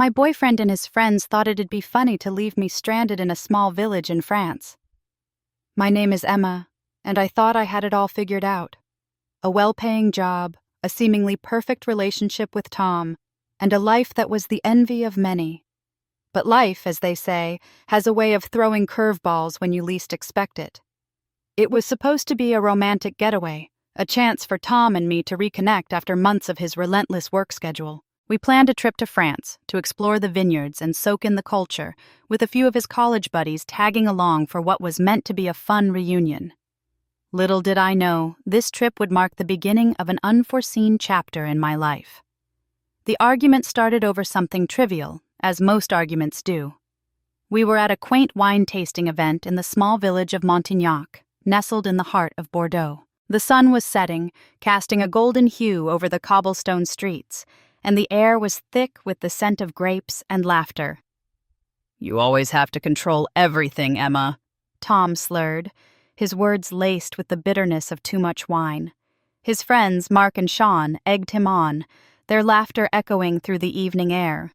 My boyfriend and his friends thought it'd be funny to leave me stranded in a small village in France. My name is Emma, and I thought I had it all figured out. A well-paying job, a seemingly perfect relationship with Tom, and a life that was the envy of many. But life, as they say, has a way of throwing curveballs when you least expect it. It was supposed to be a romantic getaway, a chance for Tom and me to reconnect after months of his relentless work schedule. We planned a trip to France to explore the vineyards and soak in the culture, with a few of his college buddies tagging along for what was meant to be a fun reunion. Little did I know, this trip would mark the beginning of an unforeseen chapter in my life. The argument started over something trivial, as most arguments do. We were at a quaint wine-tasting event in the small village of Montignac, nestled in the heart of Bordeaux. The sun was setting, casting a golden hue over the cobblestone streets, and the air was thick with the scent of grapes and laughter. "You always have to control everything, Emma," Tom slurred, his words laced with the bitterness of too much wine. His friends, Mark and Sean, egged him on, their laughter echoing through the evening air.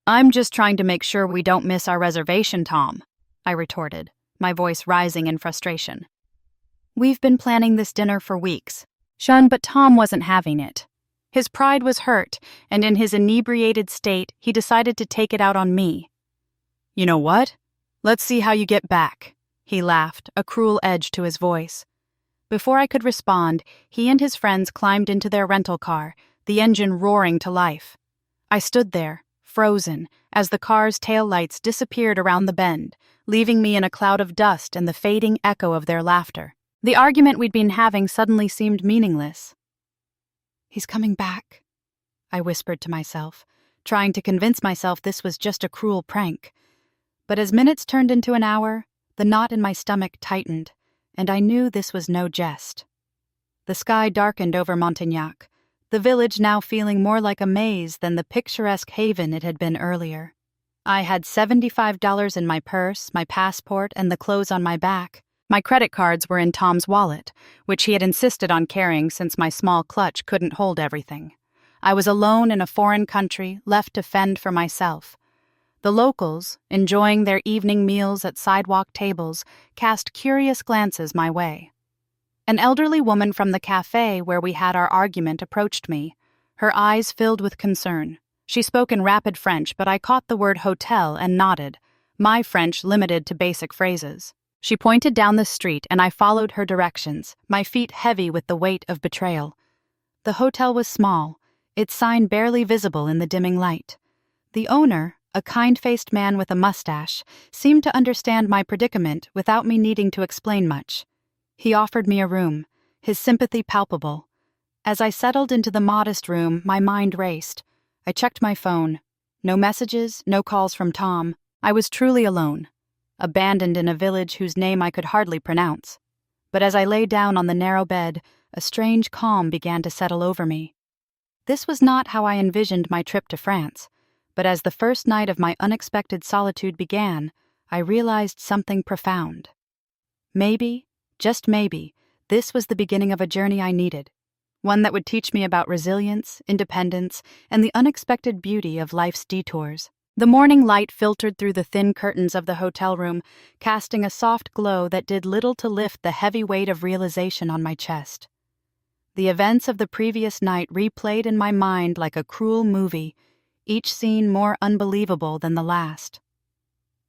"I'm just trying to make sure we don't miss our reservation, Tom," I retorted, my voice rising in frustration. "We've been planning this dinner for weeks." But Tom wasn't having it. His pride was hurt, and in his inebriated state, he decided to take it out on me. "You know what? Let's see how you get back," he laughed, a cruel edge to his voice. Before I could respond, he and his friends climbed into their rental car, the engine roaring to life. I stood there, frozen, as the car's taillights disappeared around the bend, leaving me in a cloud of dust and the fading echo of their laughter. The argument we'd been having suddenly seemed meaningless. "He's coming back," I whispered to myself, trying to convince myself this was just a cruel prank. But as minutes turned into an hour, the knot in my stomach tightened, and I knew this was no jest. The sky darkened over Montignac, the village now feeling more like a maze than the picturesque haven it had been earlier. I had $75 in my purse, my passport, and the clothes on my back. My credit cards were in Tom's wallet, which he had insisted on carrying since my small clutch couldn't hold everything. I was alone in a foreign country, left to fend for myself. The locals, enjoying their evening meals at sidewalk tables, cast curious glances my way. An elderly woman from the cafe where we had our argument approached me, her eyes filled with concern. She spoke in rapid French, but I caught the word hotel and nodded, my French limited to basic phrases. She pointed down the street, and I followed her directions, my feet heavy with the weight of betrayal. The hotel was small, its sign barely visible in the dimming light. The owner, a kind-faced man with a mustache, seemed to understand my predicament without me needing to explain much. He offered me a room, his sympathy palpable. As I settled into the modest room, my mind raced. I checked my phone. No messages, no calls from Tom. I was truly alone, abandoned in a village whose name I could hardly pronounce. But as I lay down on the narrow bed, a strange calm began to settle over me. This was not how I envisioned my trip to France, but as the first night of my unexpected solitude began, I realized something profound. Maybe, just maybe, this was the beginning of a journey I needed, one that would teach me about resilience, independence, and the unexpected beauty of life's detours. The morning light filtered through the thin curtains of the hotel room, casting a soft glow that did little to lift the heavy weight of realization on my chest. The events of the previous night replayed in my mind like a cruel movie, each scene more unbelievable than the last.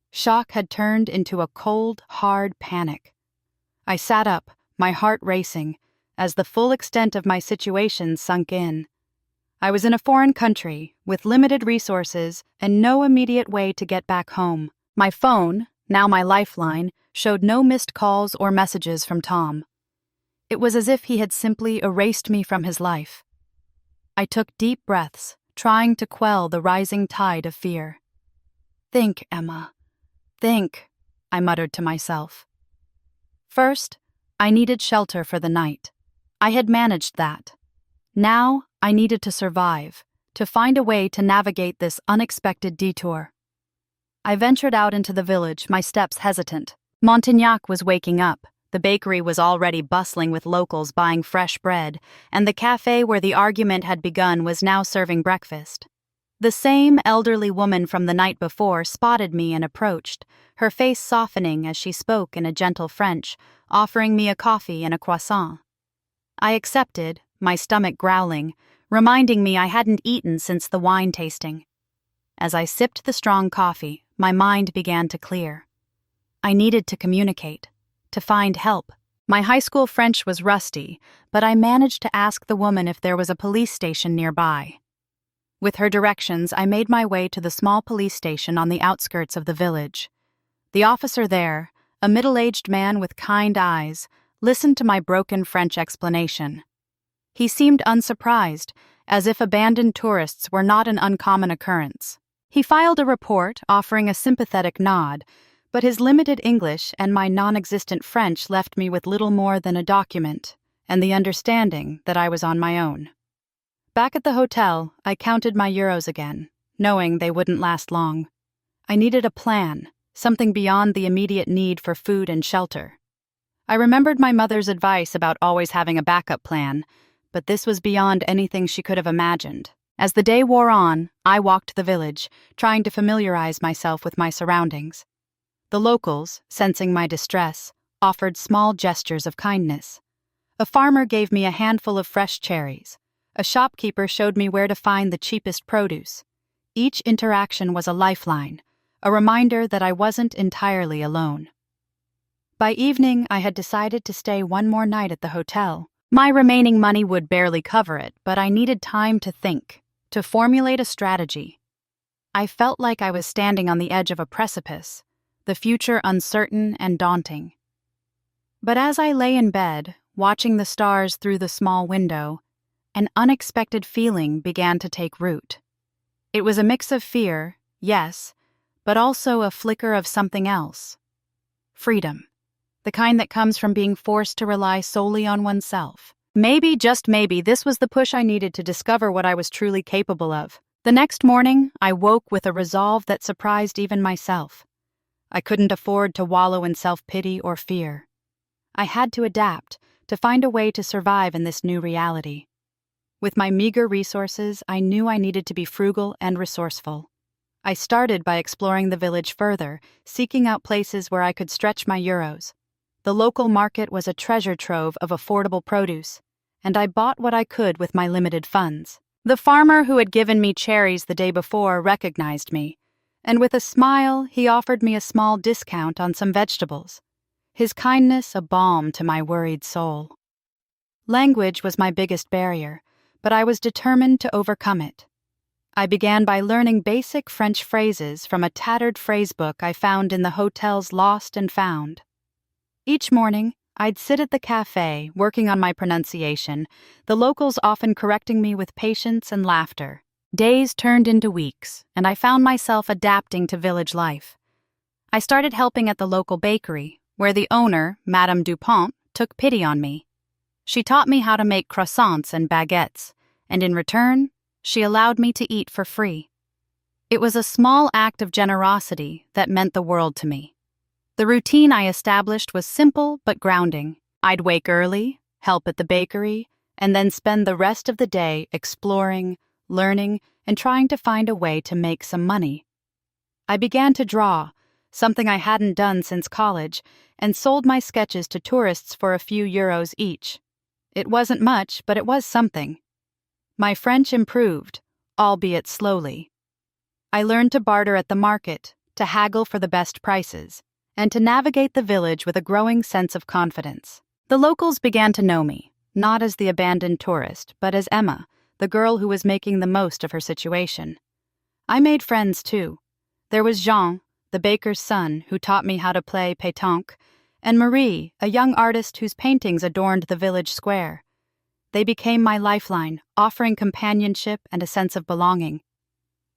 Shock had turned into a cold, hard panic. I sat up, my heart racing, as the full extent of my situation sunk in. I was in a foreign country, with limited resources and no immediate way to get back home. My phone, now my lifeline, showed no missed calls or messages from Tom. It was as if he had simply erased me from his life. I took deep breaths, trying to quell the rising tide of fear. "Think, Emma. Think," I muttered to myself. First, I needed shelter for the night. I had managed that. Now, I needed to survive, to find a way to navigate this unexpected detour. I ventured out into the village, my steps hesitant. Montignac was waking up. The bakery was already bustling with locals buying fresh bread, and the cafe where the argument had begun was now serving breakfast. The same elderly woman from the night before spotted me and approached, her face softening as she spoke in a gentle French, offering me a coffee and a croissant. I accepted, my stomach growling, reminding me I hadn't eaten since the wine tasting. As I sipped the strong coffee, my mind began to clear. I needed to communicate, to find help. My high school French was rusty, but I managed to ask the woman if there was a police station nearby. With her directions, I made my way to the small police station on the outskirts of the village. The officer there, a middle-aged man with kind eyes, listened to my broken French explanation. He seemed unsurprised, as if abandoned tourists were not an uncommon occurrence. He filed a report, offering a sympathetic nod, but his limited English and my non-existent French left me with little more than a document, and the understanding that I was on my own. Back at the hotel, I counted my euros again, knowing they wouldn't last long. I needed a plan, something beyond the immediate need for food and shelter. I remembered my mother's advice about always having a backup plan, but this was beyond anything she could have imagined. As the day wore on, I walked the village, trying to familiarize myself with my surroundings. The locals, sensing my distress, offered small gestures of kindness. A farmer gave me a handful of fresh cherries. A shopkeeper showed me where to find the cheapest produce. Each interaction was a lifeline, a reminder that I wasn't entirely alone. By evening, I had decided to stay one more night at the hotel. My remaining money would barely cover it, but I needed time to think, to formulate a strategy. I felt like I was standing on the edge of a precipice, the future uncertain and daunting. But as I lay in bed, watching the stars through the small window, an unexpected feeling began to take root. It was a mix of fear, yes, but also a flicker of something else. Freedom. The kind that comes from being forced to rely solely on oneself. Maybe, just maybe, this was the push I needed to discover what I was truly capable of. The next morning, I woke with a resolve that surprised even myself. I couldn't afford to wallow in self-pity or fear. I had to adapt, to find a way to survive in this new reality. With my meager resources, I knew I needed to be frugal and resourceful. I started by exploring the village further, seeking out places where I could stretch my euros. The local market was a treasure trove of affordable produce, and I bought what I could with my limited funds. The farmer who had given me cherries the day before recognized me, and with a smile he offered me a small discount on some vegetables, his kindness a balm to my worried soul. Language was my biggest barrier, but I was determined to overcome it. I began by learning basic French phrases from a tattered phrasebook I found in the hotel's Lost and Found. Each morning, I'd sit at the cafe, working on my pronunciation, the locals often correcting me with patience and laughter. Days turned into weeks, and I found myself adapting to village life. I started helping at the local bakery, where the owner, Madame Dupont, took pity on me. She taught me how to make croissants and baguettes, and in return, she allowed me to eat for free. It was a small act of generosity that meant the world to me. The routine I established was simple but grounding. I'd wake early, help at the bakery, and then spend the rest of the day exploring, learning, and trying to find a way to make some money. I began to draw, something I hadn't done since college, and sold my sketches to tourists for a few euros each. It wasn't much, but it was something. My French improved, albeit slowly. I learned to barter at the market, to haggle for the best prices, and to navigate the village with a growing sense of confidence. The locals began to know me, not as the abandoned tourist, but as Emma, the girl who was making the most of her situation. I made friends, too. There was Jean, the baker's son, who taught me how to play pétanque, and Marie, a young artist whose paintings adorned the village square. They became my lifeline, offering companionship and a sense of belonging.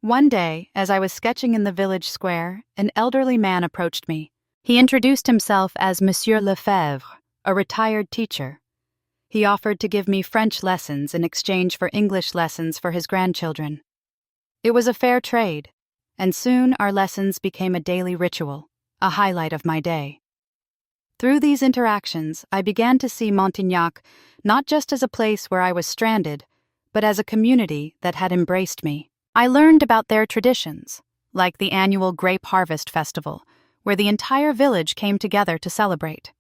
One day, as I was sketching in the village square, an elderly man approached me. He introduced himself as Monsieur Lefebvre, a retired teacher. He offered to give me French lessons in exchange for English lessons for his grandchildren. It was a fair trade, and soon our lessons became a daily ritual, a highlight of my day. Through these interactions, I began to see Montignac not just as a place where I was stranded, but as a community that had embraced me. I learned about their traditions, like the annual grape harvest festival, where the entire village came together to celebrate.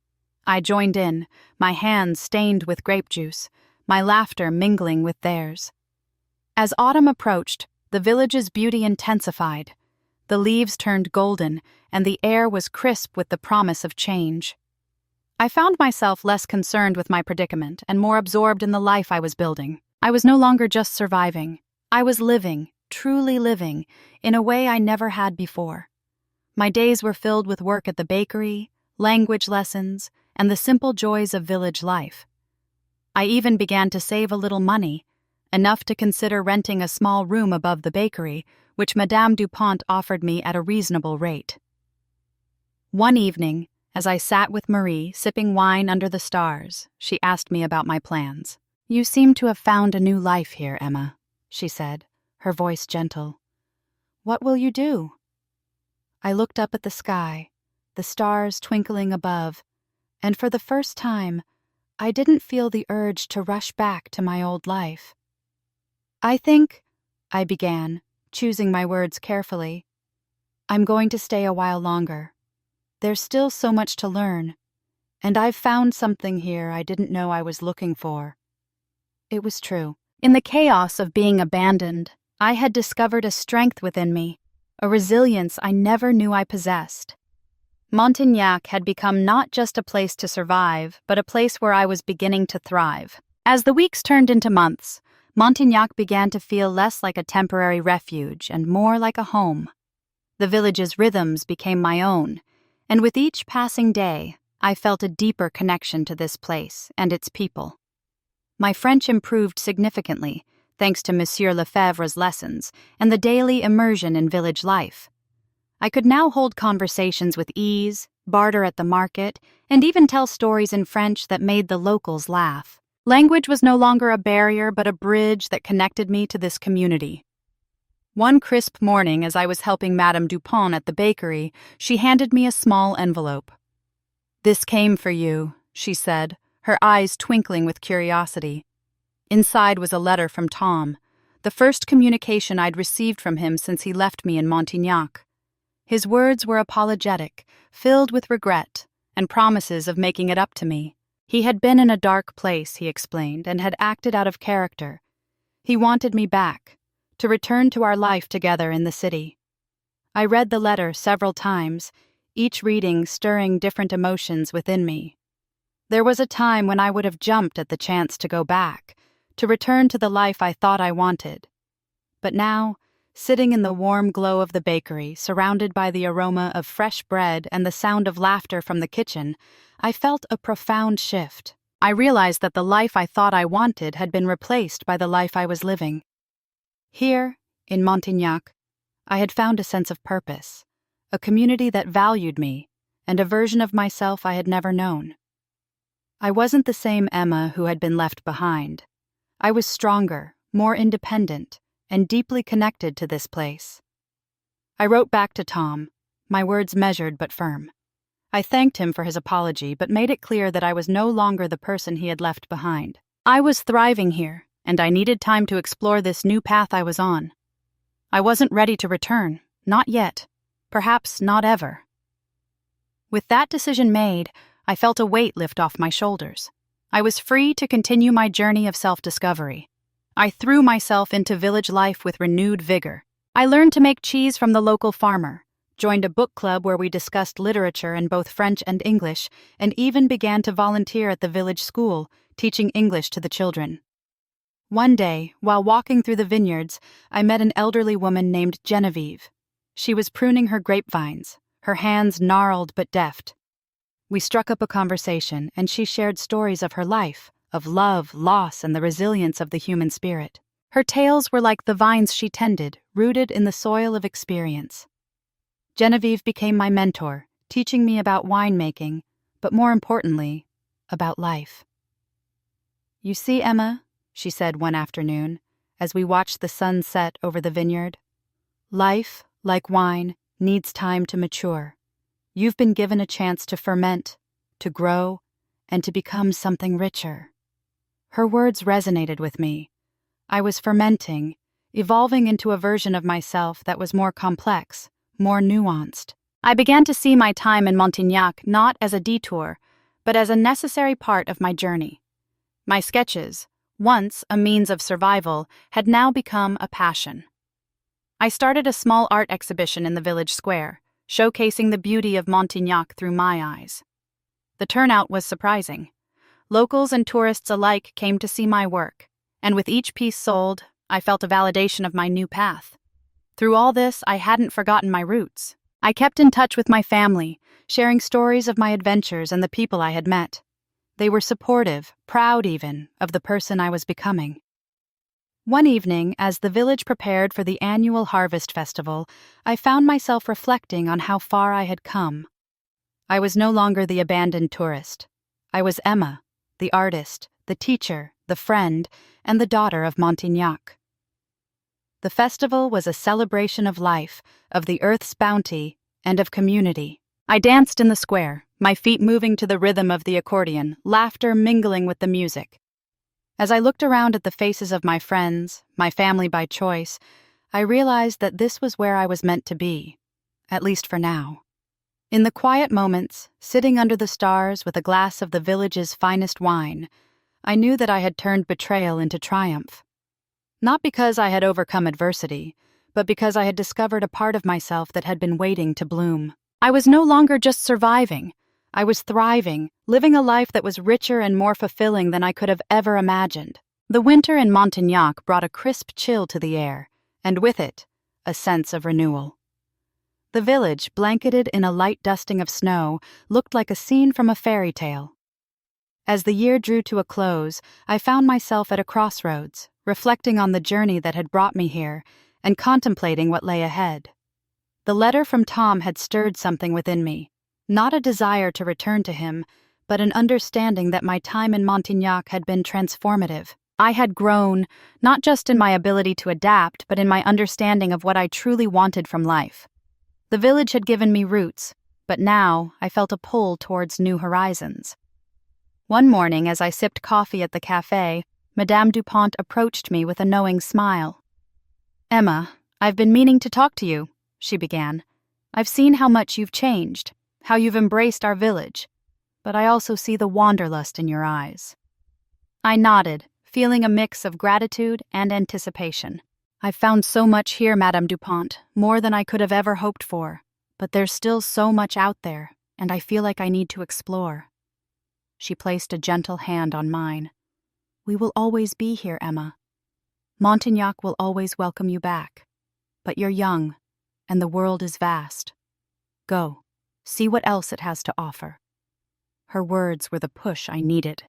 I joined in, my hands stained with grape juice, my laughter mingling with theirs. As autumn approached, the village's beauty intensified. The leaves turned golden, and the air was crisp with the promise of change. I found myself less concerned with my predicament and more absorbed in the life I was building. I was no longer just surviving. I was living, truly living, in a way I never had before. My days were filled with work at the bakery, language lessons, and the simple joys of village life. I even began to save a little money, enough to consider renting a small room above the bakery, which Madame Dupont offered me at a reasonable rate. One evening, as I sat with Marie, sipping wine under the stars, she asked me about my plans. "You seem to have found a new life here, Emma," she said, her voice gentle. "What will you do?" I looked up at the sky, the stars twinkling above, and for the first time, I didn't feel the urge to rush back to my old life. "I think," I began, choosing my words carefully, "I'm going to stay a while longer. There's still so much to learn, and I've found something here I didn't know I was looking for." It was true. In the chaos of being abandoned, I had discovered a strength within me, a resilience I never knew I possessed. Montignac had become not just a place to survive, but a place where I was beginning to thrive. As the weeks turned into months, Montignac began to feel less like a temporary refuge and more like a home. The village's rhythms became my own, and with each passing day, I felt a deeper connection to this place and its people. My French improved significantly, thanks to Monsieur Lefebvre's lessons and the daily immersion in village life. I could now hold conversations with ease, barter at the market, and even tell stories in French that made the locals laugh. Language was no longer a barrier but a bridge that connected me to this community. One crisp morning, as I was helping Madame Dupont at the bakery, she handed me a small envelope. "This came for you," she said, her eyes twinkling with curiosity. Inside was a letter from Tom, the first communication I'd received from him since he left me in Montignac. His words were apologetic, filled with regret, and promises of making it up to me. He had been in a dark place, he explained, and had acted out of character. He wanted me back, to return to our life together in the city. I read the letter several times, each reading stirring different emotions within me. There was a time when I would have jumped at the chance to go back, to return to the life I thought I wanted. But now, sitting in the warm glow of the bakery, surrounded by the aroma of fresh bread and the sound of laughter from the kitchen, I felt a profound shift. I realized that the life I thought I wanted had been replaced by the life I was living. Here, in Montignac, I had found a sense of purpose, a community that valued me, and a version of myself I had never known. I wasn't the same Emma who had been left behind. I was stronger, more independent, and deeply connected to this place. I wrote back to Tom, my words measured but firm. I thanked him for his apology, but made it clear that I was no longer the person he had left behind. I was thriving here, and I needed time to explore this new path I was on. I wasn't ready to return, not yet, perhaps not ever. With that decision made, I felt a weight lift off my shoulders. I was free to continue my journey of self-discovery. I threw myself into village life with renewed vigor. I learned to make cheese from the local farmer, joined a book club where we discussed literature in both French and English, and even began to volunteer at the village school, teaching English to the children. One day, while walking through the vineyards, I met an elderly woman named Genevieve. She was pruning her grapevines, her hands gnarled but deft. We struck up a conversation, and she shared stories of her life, of love, loss, and the resilience of the human spirit. Her tales were like the vines she tended, rooted in the soil of experience. Genevieve became my mentor, teaching me about winemaking, but more importantly, about life. "You see, Emma," she said one afternoon, as we watched the sun set over the vineyard, "life, like wine, needs time to mature. You've been given a chance to ferment, to grow, and to become something richer." Her words resonated with me. I was fermenting, evolving into a version of myself that was more complex, more nuanced. I began to see my time in Montignac not as a detour, but as a necessary part of my journey. My sketches, once a means of survival, had now become a passion. I started a small art exhibition in the village square, showcasing the beauty of Montignac through my eyes. The turnout was surprising. Locals and tourists alike came to see my work, and with each piece sold, I felt a validation of my new path. Through all this, I hadn't forgotten my roots. I kept in touch with my family, sharing stories of my adventures and the people I had met. They were supportive, proud even, of the person I was becoming. One evening, as the village prepared for the annual harvest festival, I found myself reflecting on how far I had come. I was no longer the abandoned tourist. I was Emma, the artist, the teacher, the friend, and the daughter of Montignac. The festival was a celebration of life, of the earth's bounty, and of community. I danced in the square, my feet moving to the rhythm of the accordion, laughter mingling with the music. As I looked around at the faces of my friends, my family by choice, I realized that this was where I was meant to be, at least for now. In the quiet moments, sitting under the stars with a glass of the village's finest wine, I knew that I had turned betrayal into triumph. Not because I had overcome adversity, but because I had discovered a part of myself that had been waiting to bloom. I was no longer just surviving. I was thriving, living a life that was richer and more fulfilling than I could have ever imagined. The winter in Montignac brought a crisp chill to the air, and with it, a sense of renewal. The village, blanketed in a light dusting of snow, looked like a scene from a fairy tale. As the year drew to a close, I found myself at a crossroads, reflecting on the journey that had brought me here, and contemplating what lay ahead. The letter from Tom had stirred something within me. Not a desire to return to him, but an understanding that my time in Montignac had been transformative. I had grown, not just in my ability to adapt, but in my understanding of what I truly wanted from life. The village had given me roots, but now I felt a pull towards new horizons. One morning, as I sipped coffee at the cafe, Madame Dupont approached me with a knowing smile. "Emma, I've been meaning to talk to you," she began. "I've seen how much you've changed. How you've embraced our village, but I also see the wanderlust in your eyes." I nodded, feeling a mix of gratitude and anticipation. "I've found so much here, Madame Dupont, more than I could have ever hoped for, but there's still so much out there, and I feel like I need to explore." She placed a gentle hand on mine. "We will always be here, Emma. Montignac will always welcome you back, but you're young, and the world is vast. Go. See what else it has to offer." Her words were the push I needed.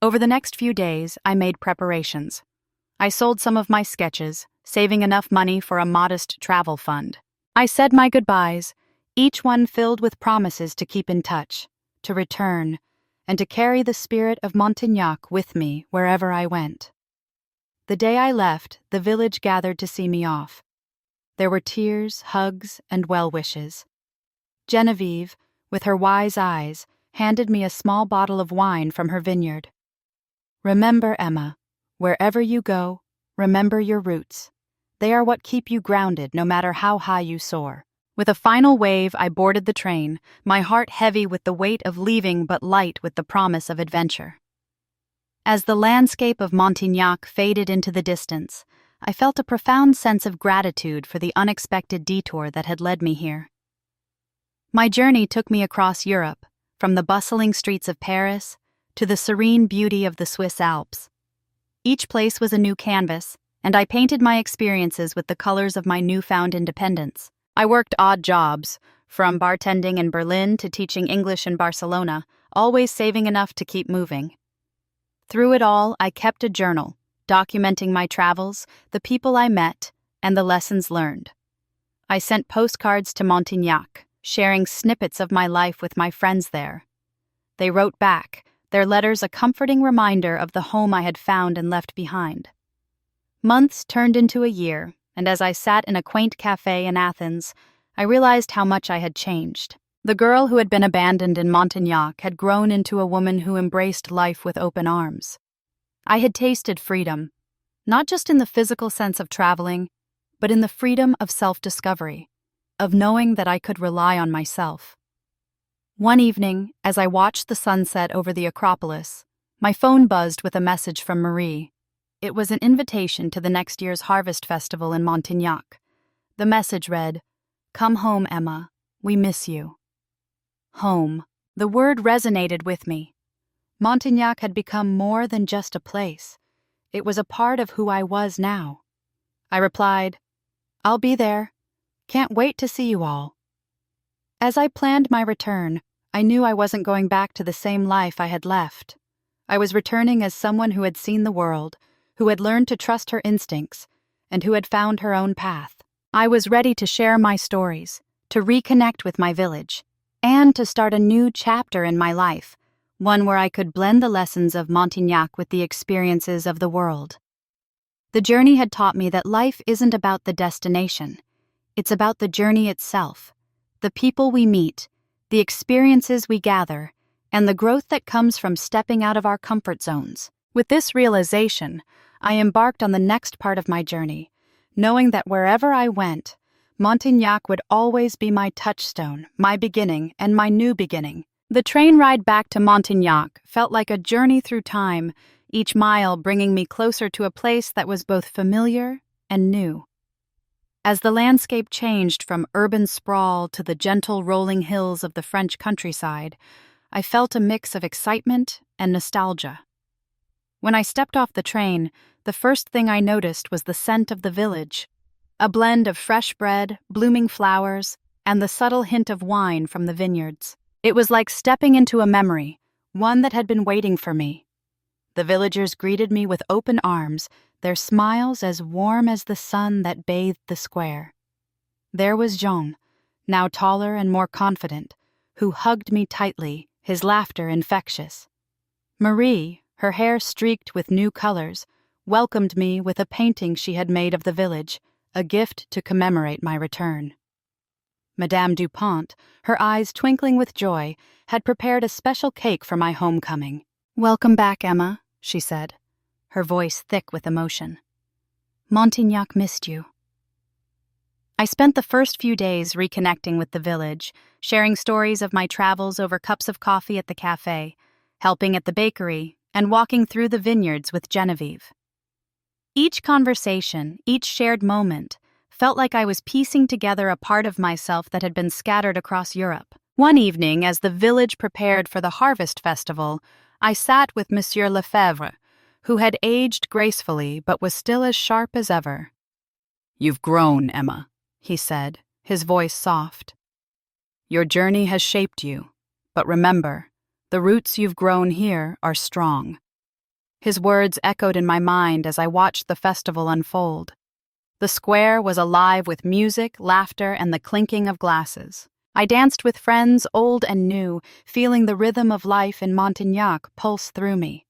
Over the next few days, I made preparations. I sold some of my sketches, saving enough money for a modest travel fund. I said my goodbyes, each one filled with promises to keep in touch, to return, and to carry the spirit of Montignac with me wherever I went. The day I left, the village gathered to see me off. There were tears, hugs, and well-wishes. Genevieve, with her wise eyes, handed me a small bottle of wine from her vineyard. "Remember, Emma, wherever you go, remember your roots. They are what keep you grounded no matter how high you soar." With a final wave, I boarded the train, my heart heavy with the weight of leaving but light with the promise of adventure. As the landscape of Montignac faded into the distance, I felt a profound sense of gratitude for the unexpected detour that had led me here. My journey took me across Europe, from the bustling streets of Paris to the serene beauty of the Swiss Alps. Each place was a new canvas, and I painted my experiences with the colors of my newfound independence. I worked odd jobs, from bartending in Berlin to teaching English in Barcelona, always saving enough to keep moving. Through it all, I kept a journal, documenting my travels, the people I met, and the lessons learned. I sent postcards to Montignac, sharing snippets of my life with my friends there. They wrote back, their letters a comforting reminder of the home I had found and left behind. Months turned into a year, and as I sat in a quaint cafe in Athens, I realized how much I had changed. The girl who had been abandoned in Montignac had grown into a woman who embraced life with open arms. I had tasted freedom, not just in the physical sense of traveling, but in the freedom of self-discovery, of knowing that I could rely on myself. One evening, as I watched the sunset over the Acropolis, my phone buzzed with a message from Marie. It was an invitation to the next year's Harvest Festival in Montignac. The message read, "Come home, Emma. We miss you." Home. The word resonated with me. Montignac had become more than just a place. It was a part of who I was now. I replied, "I'll be there. Can't wait to see you all." As I planned my return, I knew I wasn't going back to the same life I had left. I was returning as someone who had seen the world, who had learned to trust her instincts, and who had found her own path. I was ready to share my stories, to reconnect with my village, and to start a new chapter in my life, one where I could blend the lessons of Montignac with the experiences of the world. The journey had taught me that life isn't about the destination. It's about the journey itself, the people we meet, the experiences we gather, and the growth that comes from stepping out of our comfort zones. With this realization, I embarked on the next part of my journey, knowing that wherever I went, Montignac would always be my touchstone, my beginning, and my new beginning. The train ride back to Montignac felt like a journey through time, each mile bringing me closer to a place that was both familiar and new. As the landscape changed from urban sprawl to the gentle rolling hills of the French countryside, I felt a mix of excitement and nostalgia. When I stepped off the train, the first thing I noticed was the scent of the village, a blend of fresh bread, blooming flowers, and the subtle hint of wine from the vineyards. It was like stepping into a memory, one that had been waiting for me. The villagers greeted me with open arms, their smiles as warm as the sun that bathed the square. There was Jean, now taller and more confident, who hugged me tightly, his laughter infectious. Marie, her hair streaked with new colors, welcomed me with a painting she had made of the village, a gift to commemorate my return. Madame Dupont, her eyes twinkling with joy, had prepared a special cake for my homecoming. "Welcome back, Emma," she said, her voice thick with emotion. "Montignac missed you." I spent the first few days reconnecting with the village, sharing stories of my travels over cups of coffee at the cafe, helping at the bakery, and walking through the vineyards with Genevieve. Each conversation, each shared moment, felt like I was piecing together a part of myself that had been scattered across Europe. One evening, as the village prepared for the Harvest Festival, I sat with Monsieur Lefebvre, who had aged gracefully but was still as sharp as ever. "You've grown, Emma," he said, his voice soft. "Your journey has shaped you, but remember, the roots you've grown here are strong." His words echoed in my mind as I watched the festival unfold. The square was alive with music, laughter, and the clinking of glasses. I danced with friends old and new, feeling the rhythm of life in Montignac pulse through me.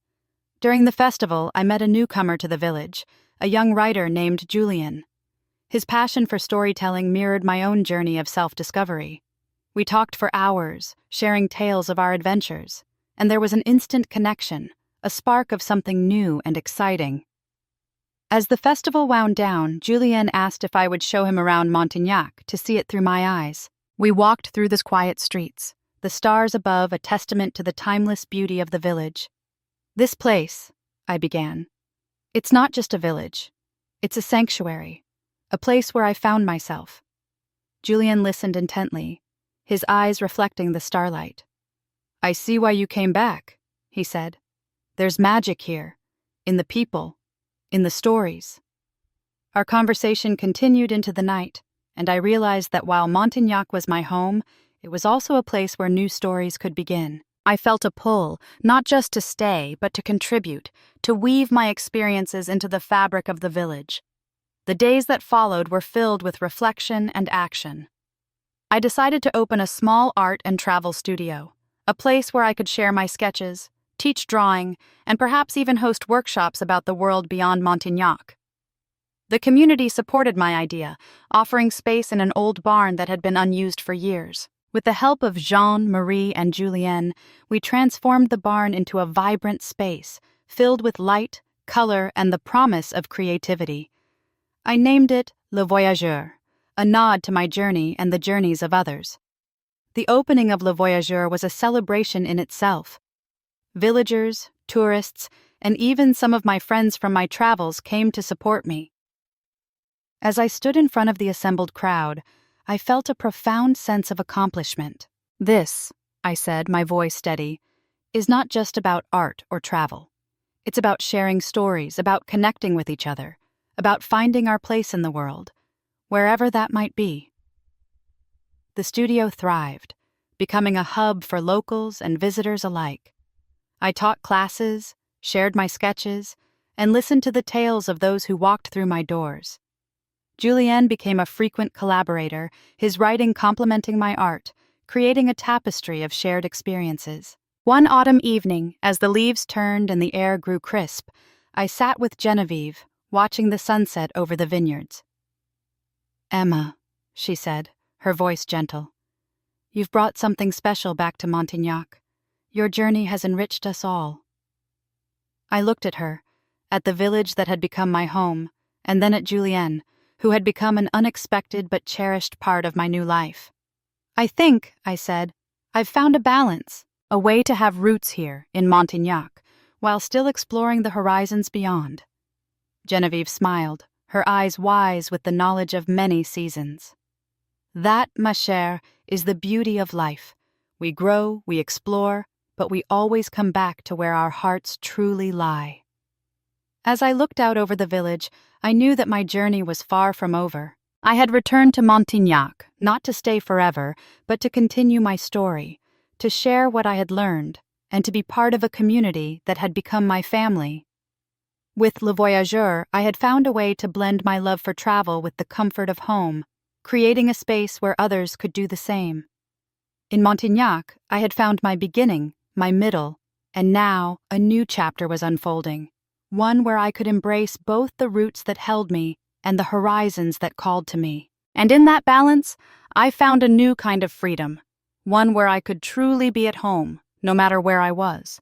During the festival, I met a newcomer to the village, a young writer named Julien. His passion for storytelling mirrored my own journey of self-discovery. We talked for hours, sharing tales of our adventures, and there was an instant connection, a spark of something new and exciting. As the festival wound down, Julien asked if I would show him around Montignac to see it through my eyes. We walked through the quiet streets, the stars above a testament to the timeless beauty of the village. "This place," I began, "it's not just a village. It's a sanctuary, a place where I found myself." Julien listened intently, his eyes reflecting the starlight. "I see why you came back," he said. "There's magic here, in the people, in the stories." Our conversation continued into the night, and I realized that while Montignac was my home, it was also a place where new stories could begin. I felt a pull, not just to stay, but to contribute, to weave my experiences into the fabric of the village. The days that followed were filled with reflection and action. I decided to open a small art and travel studio, a place where I could share my sketches, teach drawing, and perhaps even host workshops about the world beyond Montignac. The community supported my idea, offering space in an old barn that had been unused for years. With the help of Jean, Marie, and Julien, we transformed the barn into a vibrant space, filled with light, color, and the promise of creativity. I named it Le Voyageur, a nod to my journey and the journeys of others. The opening of Le Voyageur was a celebration in itself. Villagers, tourists, and even some of my friends from my travels came to support me. As I stood in front of the assembled crowd, I felt a profound sense of accomplishment. This, I said, my voice steady, is not just about art or travel. It's about sharing stories, about connecting with each other, about finding our place in the world, wherever that might be. The studio thrived, becoming a hub for locals and visitors alike. I taught classes, shared my sketches, and listened to the tales of those who walked through my doors. Julien became a frequent collaborator, his writing complementing my art, creating a tapestry of shared experiences. One autumn evening, as the leaves turned and the air grew crisp, I sat with Genevieve, watching the sunset over the vineyards. "Emma," she said, her voice gentle, "you've brought something special back to Montignac. Your journey has enriched us all." I looked at her, at the village that had become my home, and then at Julien, who had become an unexpected but cherished part of my new life. "I think," I said, "I've found a balance, a way to have roots here, in Montignac, while still exploring the horizons beyond." Genevieve smiled, her eyes wise with the knowledge of many seasons. "That, ma chère, is the beauty of life. We grow, we explore, but we always come back to where our hearts truly lie." As I looked out over the village, I knew that my journey was far from over. I had returned to Montignac, not to stay forever, but to continue my story, to share what I had learned, and to be part of a community that had become my family. With Le Voyageur, I had found a way to blend my love for travel with the comfort of home, creating a space where others could do the same. In Montignac, I had found my beginning, my middle, and now a new chapter was unfolding, one where I could embrace both the roots that held me and the horizons that called to me. And in that balance, I found a new kind of freedom, one where I could truly be at home, no matter where I was.